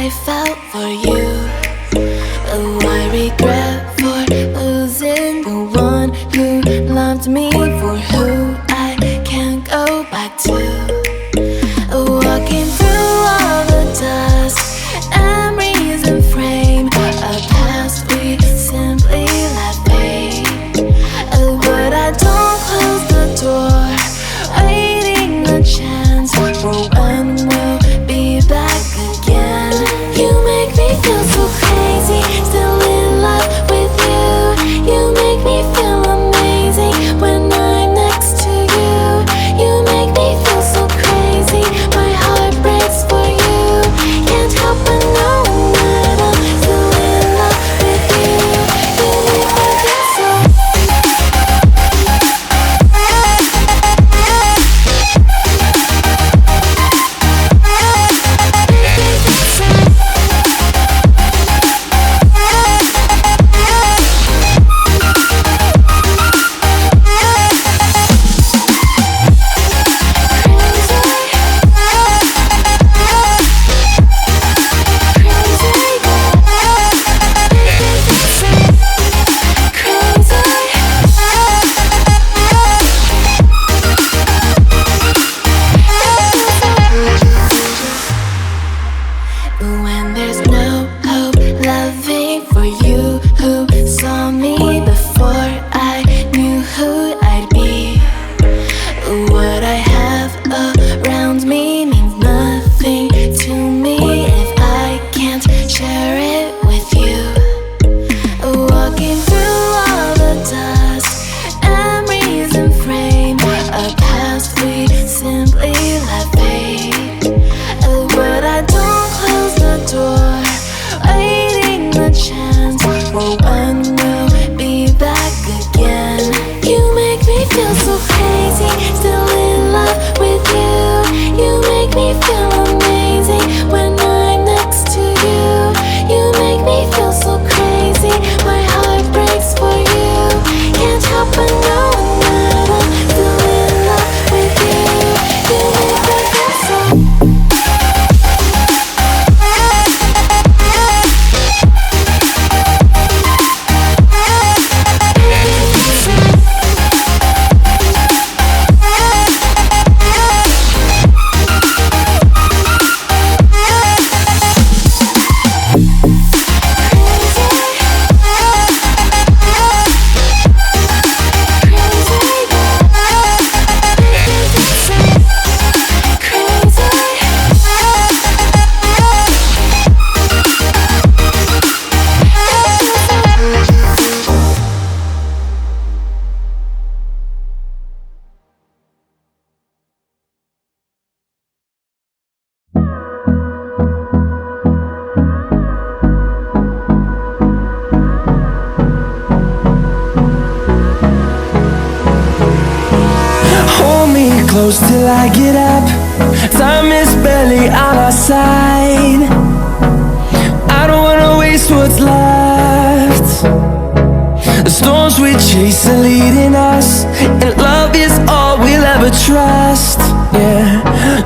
I felt for you. Oh, I regret for losing the one who loved me for who I can't go back to. Walking through all the dust, memories and frame, a past we simply let fade. But I don't close the door, waiting a chance for when we'll be back again. You make me feel so crazy, still in love with you. You make me feel amazing when I'm next to you. You make me feel so crazy, my heart breaks for you. Can't help but know that I'm still in love with you. You make me feel so. When there's no hope, loving for you who saw me before I knew who I'd be. What I have around me means nothing to me if I can't share it with you. Walking through all the dust, memories and frame, a past we simply let fade. But I don't close the door, waiting a chance for when we'll be back again. You make me feel so crazy, still in love with you. You make me feel amazing when I'm next to you. You make me feel so crazy, my heart breaks for you. Can't help but know that I'm still in love with you. You make me feel so. Close till I get up, time is barely on our side. I don't wanna waste what's left. The storms we chase are leading us, and love is all we'll ever trust. Yeah,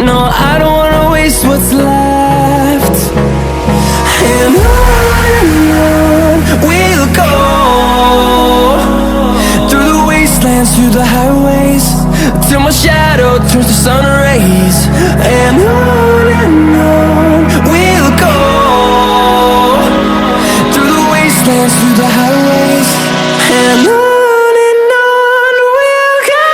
no, I don't wanna waste what's left. And on we'll go, through the wastelands, through the highways, till my shadow turns to sun rays. And on we'll go, through the wastelands, through the highways. And on we'll go.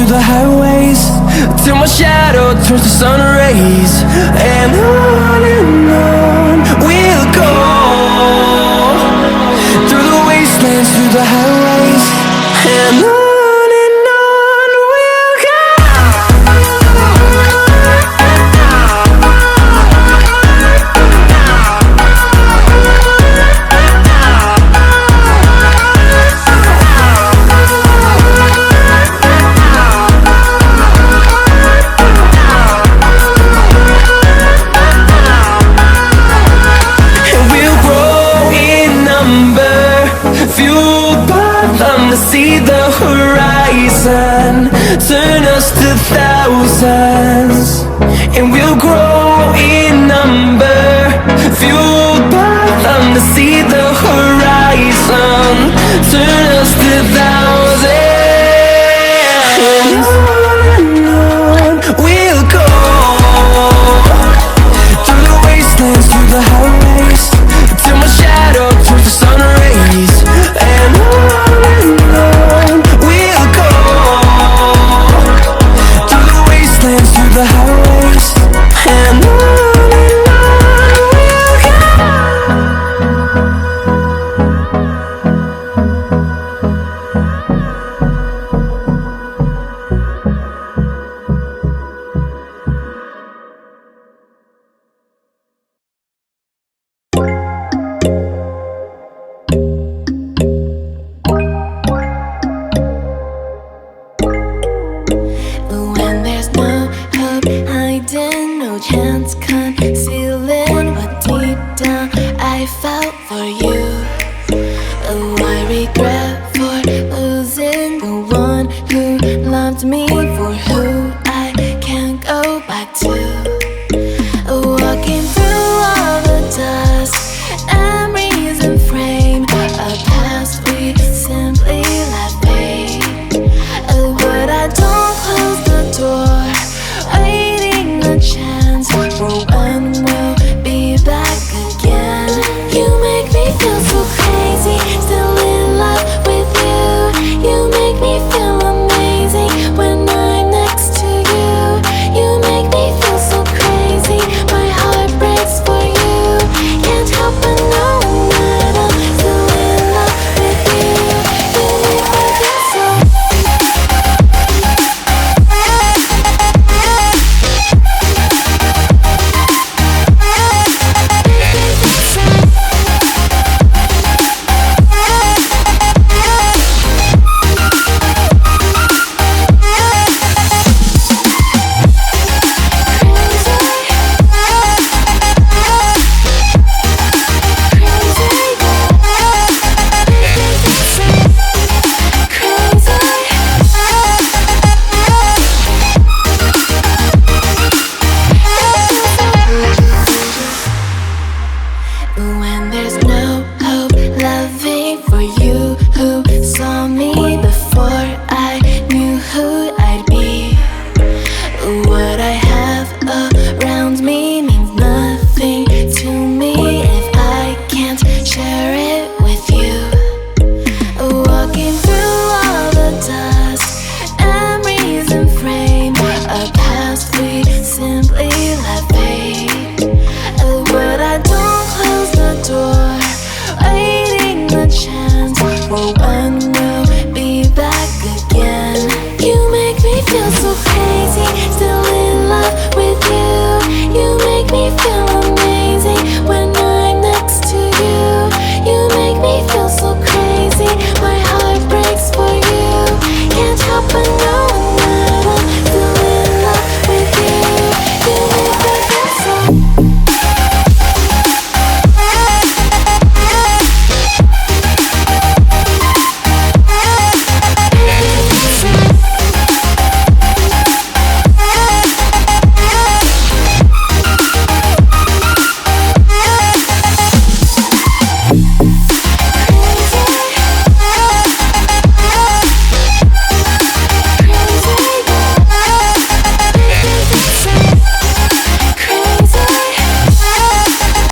through the highways, till my shadow turns to sun rays. And on we'll go, through the wastelands, through the highways. And on we'll go. See the horizon turn us to thousands, and we'll grow in number, fueled by them to see the horizon turn us to thousands. And on we'll go, through the wastelands, through the highways, till my shadow turns to sun rays. And on we'll go, through the wastelands, through the highways. And on we'll go. When there's no hope, hiding, no chance, concealing what deep down I felt for you. Oh, I regret for losing the one who loved me, for who I can't go back to. Walking through all the dust, memories and frame, a past we simply let fade. But I don't close the door, waiting a chance for when we'll be back again. You make me feel so crazy, still in love with you. You make me feel amazing when I'm next to you. You make me feel so crazy, my heart breaks for you. Can't help but knowing that I'm still in love with you. You make me feel so. When there's no hope, loving for you.